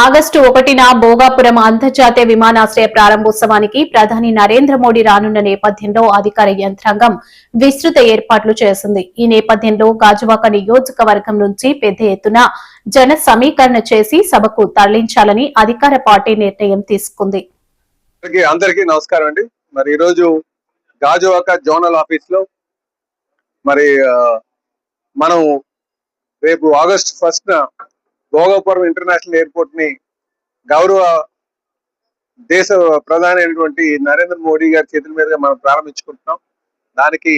August 1న Bhogapuram అంతర్జాతీయ విమానాశ్రయ ప్రారంభోత్సవానికి ప్రధాని నరేంద్ర మోడీ రానున్న నేపథ్యంలో అధికార యంత్రాంగం విస్తృత ఏర్పాట్లు చేసింది. ఈ నేపథ్యంలో గాజువాక నియోజకవర్గం నుంచి పెద్ద ఎత్తున జన సమీకరణ చేసి సభకు తరలించాలని అధికార పార్టీ నిర్ణయం తీసుకుంది. అందరికీ నమస్కారం అండి. మరి ఈ రోజు గాజువాక జోనల్ ఆఫీస్ లో మరి మనం రేపు ఆగస్టు 1న భోగాపురం ఇంటర్నేషనల్ ఎయిర్పోర్ట్ ని గౌరవ దేశ ప్రధాని అయినటువంటి నరేంద్ర మోడీ గారి చేతుల మీదుగా మనం ప్రారంభించుకుంటున్నాం. దానికి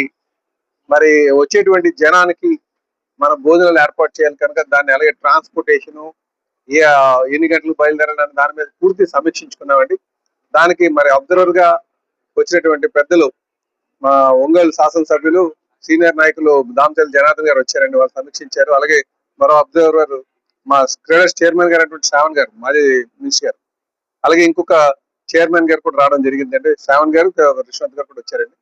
మరి వచ్చేటువంటి జనానికి మన భోజనాలు ఏర్పాటు చేయాలి కనుక దాన్ని అలాగే ట్రాన్స్పోర్టేషను ఎన్ని గంటలకు బయలుదేరాలని దాని మీద పూర్తి సమీక్షించుకున్నామండి. దానికి మరి అబ్జర్వర్ గా వచ్చినటువంటి పెద్దలు మా ఒంగోలు శాసనసభ్యులు సీనియర్ నాయకులు దామచర్ల జనార్దన్ గారు వచ్చారండి. వాళ్ళు సమీక్షించారు. అలాగే మరో అబ్జర్వర్ మా క్రీడర్స్ చైర్మన్ గారు అటువంటి శ్రావణ్ గారు, మాజీ మినిస్టర్ గారు, అలాగే ఇంకొక చైర్మన్ గారు కూడా రావడం జరిగింది. అంటే శ్రావణ్ గారు, రిషవంత్ గారు కూడా వచ్చారండి.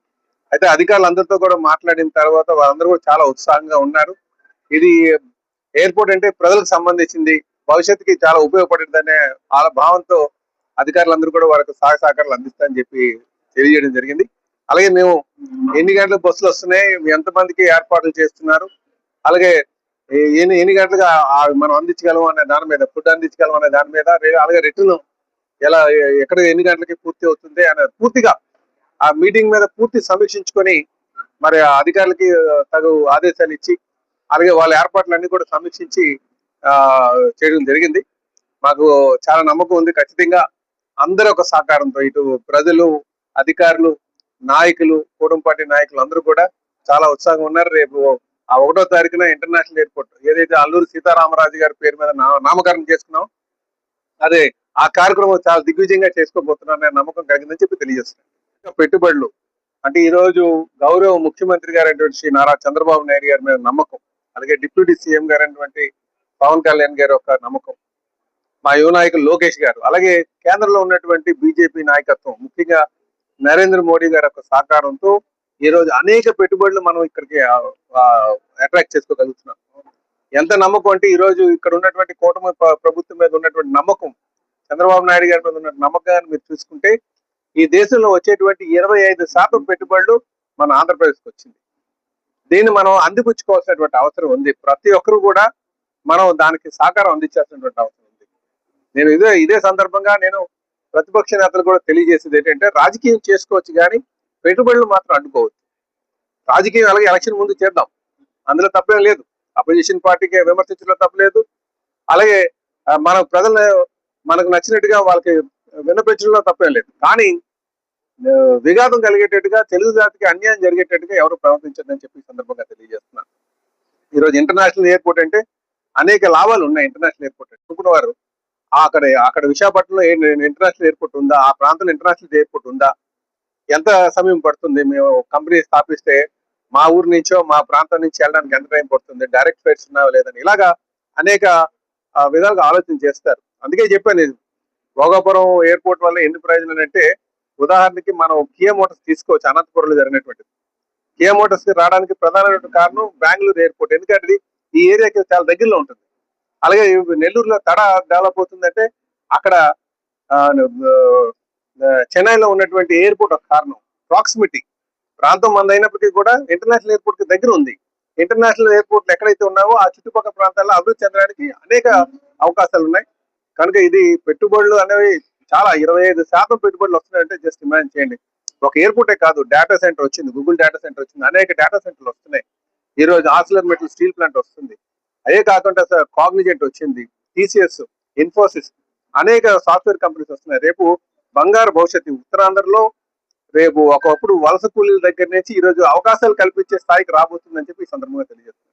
అయితే అధికారులందరితో కూడా మాట్లాడిన తర్వాత వాళ్ళందరూ కూడా చాలా ఉత్సాహంగా ఉన్నారు. ఇది ఎయిర్పోర్ట్ అంటే ప్రజలకు సంబంధించింది, భవిష్యత్తుకి చాలా ఉపయోగపడుతుందనే వాళ్ళ భావంతో అధికారులందరూ కూడా వాళ్ళకి సహాయ సహకారాలు అందిస్తారని చెప్పి తెలియజేయడం జరిగింది. అలాగే మేము ఎన్ని గంటలకు బస్సులు వస్తున్నాయి, ఎంతమందికి ఏర్పాట్లు చేస్తున్నారు, అలాగే ఎన్ని గంటలుగా మనం అందించగలం అనే దాని మీద, ఫుడ్ అందించగలం అనే దాని మీద, అలాగే రిటర్న్ ఎలా ఎక్కడ ఎన్ని గంటలకి పూర్తి అవుతుంది అనే పూర్తిగా ఆ మీటింగ్ మీద పూర్తి సమీక్షించుకొని మరి అధికారులకి తగు ఆదేశాలు ఇచ్చి అలాగే వాళ్ళ ఏర్పాట్లన్నీ కూడా సమీక్షించి చేయడం జరిగింది. మాకు చాలా నమ్మకం ఉంది. ఖచ్చితంగా అందరూ ఒక సహకారంతో ఇటు ప్రజలు, అధికారులు, నాయకులు, కూటమి పార్టీ నాయకులు అందరూ కూడా చాలా ఉత్సాహంగా ఉన్నారు. రేపు ఆ 1వ తారీఖున ఇంటర్నేషనల్ ఎయిర్పోర్ట్ ఏదైతే అల్లూరి సీతారామరాజు గారి పేరు మీద నామకరణం చేసుకున్నాం, అదే ఆ కార్యక్రమం చాలా దిగ్విజయంగా చేసుకోబోతున్నారనే నమ్మకం కలిగిందని చెప్పి తెలియజేస్తున్నాను. పెట్టుబడులు అంటే ఈ రోజు గౌరవ ముఖ్యమంత్రి గారైనటువంటి శ్రీ నారా చంద్రబాబు నాయుడు గారి మీద నమ్మకం, అలాగే డిప్యూటీ సీఎం గారైనటువంటి పవన్ కళ్యాణ్ గారి యొక్క నమ్మకం, మా యువ నాయకులు లోకేష్ గారు, అలాగే కేంద్రంలో ఉన్నటువంటి బీజేపీ నాయకత్వం, ముఖ్యంగా నరేంద్ర మోడీ గారి యొక్క సహకారంతో ఈ రోజు అనేక పెట్టుబడులు మనం ఇక్కడికి అట్రాక్ట్ చేసుకోగలుగుతున్నాం. ఎంత నమ్మకం అంటే ఈ రోజు ఇక్కడ ఉన్నటువంటి కూటమి ప్రభుత్వం మీద ఉన్నటువంటి నమ్మకం, చంద్రబాబు నాయుడు గారి మీద ఉన్న నమ్మకాన్ని మీరు చూసుకుంటే ఈ దేశంలో వచ్చేటువంటి 25% పెట్టుబడులు మన ఆంధ్రప్రదేశ్కి వచ్చింది. దీన్ని మనం అందిపుచ్చుకోవాల్సినటువంటి అవసరం ఉంది. ప్రతి ఒక్కరు కూడా మనం దానికి సహకారం అందించాల్సినటువంటి అవసరం ఉంది. నేను ఇదే సందర్భంగా నేను ప్రతిపక్ష నేతలు కూడా తెలియజేసేది ఏంటంటే, రాజకీయం చేసుకోవచ్చు కానీ పెట్టుబడులు మాత్రం అడ్డుకోవచ్చు. రాజకీయం అలాగే ఎలక్షన్ ముందు చేద్దాం, అందులో తప్పేం లేదు. అపోజిషన్ పార్టీకి విమర్శించడంలో తప్పలేదు. అలాగే మన ప్రజలు మనకు నచ్చినట్టుగా వాళ్ళకి విన్నపించడంలో తప్పేం లేదు. కానీ విఘాతం కలిగేటట్టుగా, తెలుగు జాతికి అన్యాయం జరిగేటట్టుగా ఎవరు ప్రవర్తించదని చెప్పి ఈ సందర్భంగా తెలియజేస్తున్నాను. ఈరోజు ఇంటర్నేషనల్ ఎయిర్పోర్ట్ అంటే అనేక లాభాలు ఉన్నాయి. ఇంటర్నేషనల్ ఎయిర్పోర్ట్ అనుకున్నవారు అక్కడ విశాఖపట్నంలో ఇంటర్నేషనల్ ఎయిర్పోర్ట్ ఉందా, ఆ ప్రాంతంలో ఇంటర్నేషనల్ ఎయిర్పోర్ట్ ఉందా, ఎంత సమయం పడుతుంది, మేము కంపెనీ స్థాపిస్తే మా ఊరు నుంచో మా ప్రాంతం నుంచి వెళ్ళడానికి ఎంత టైం పడుతుంది, డైరెక్ట్ ఫ్లైట్స్ ఉన్నావా లేదని, ఇలాగా అనేక విధాలుగా ఆలోచన చేస్తారు. అందుకే చెప్పాను, నేను భోగాపురం ఎయిర్పోర్ట్ వల్ల ఎన్ని ప్రయోజనాలు అంటే, ఉదాహరణకి మనం కియా మోటార్స్ తీసుకోవచ్చు. అనంతపురంలో జరిగినటువంటిది కియా మోటార్స్ కి రావడానికి ప్రధానమైన కారణం బెంగళూరు ఎయిర్పోర్ట్, ఎందుకంటే ఈ ఏరియాకి చాలా దగ్గరలో ఉంటుంది. అలాగే నెల్లూరులో తడ డెవలప్ అవుతుందంటే అక్కడ చెన్నైలో ఉన్నటువంటి ఎయిర్పోర్ట్ ఒక కారణం. ప్రాక్సిమిటీ, ప్రాంతం మంది అయినప్పటికీ కూడా ఇంటర్నేషనల్ ఎయిర్పోర్ట్ కి దగ్గర ఉంది. ఇంటర్నేషనల్ ఎయిర్పోర్ట్లు ఎక్కడైతే ఉన్నావో ఆ చుట్టుపక్కల ప్రాంతాల్లో అభివృద్ధి చెందడానికి అనేక అవకాశాలు ఉన్నాయి. కనుక ఇది పెట్టుబడులు అనేవి చాలా 25% పెట్టుబడులు వస్తున్నాయంటే జస్ట్ ఇమాజిన్ చేయండి. ఒక ఎయిర్పోర్టే కాదు, డేటా సెంటర్ వచ్చింది, గూగుల్ డేటా సెంటర్ వచ్చింది, అనేక డేటా సెంటర్లు వస్తున్నాయి. ఈ రోజు ఆర్సిలర్ మెటల్ స్టీల్ ప్లాంట్ వస్తుంది. అదే కాకుండా కాగ్నిజెంట్ వచ్చింది, టీసీఎస్, ఇన్ఫోసిస్, అనేక సాఫ్ట్వేర్ కంపెనీస్ వస్తున్నాయి. రేపు బంగారు భవిష్యత్తు ఉత్తరాంధ్రలో రేపు ఒకప్పుడు వలస కూలీల దగ్గర నుంచి ఈ రోజు అవకాశాలు కల్పించే స్థాయికి రాబోతుందని చెప్పి ఈ సందర్భంగా తెలియజేస్తుంది.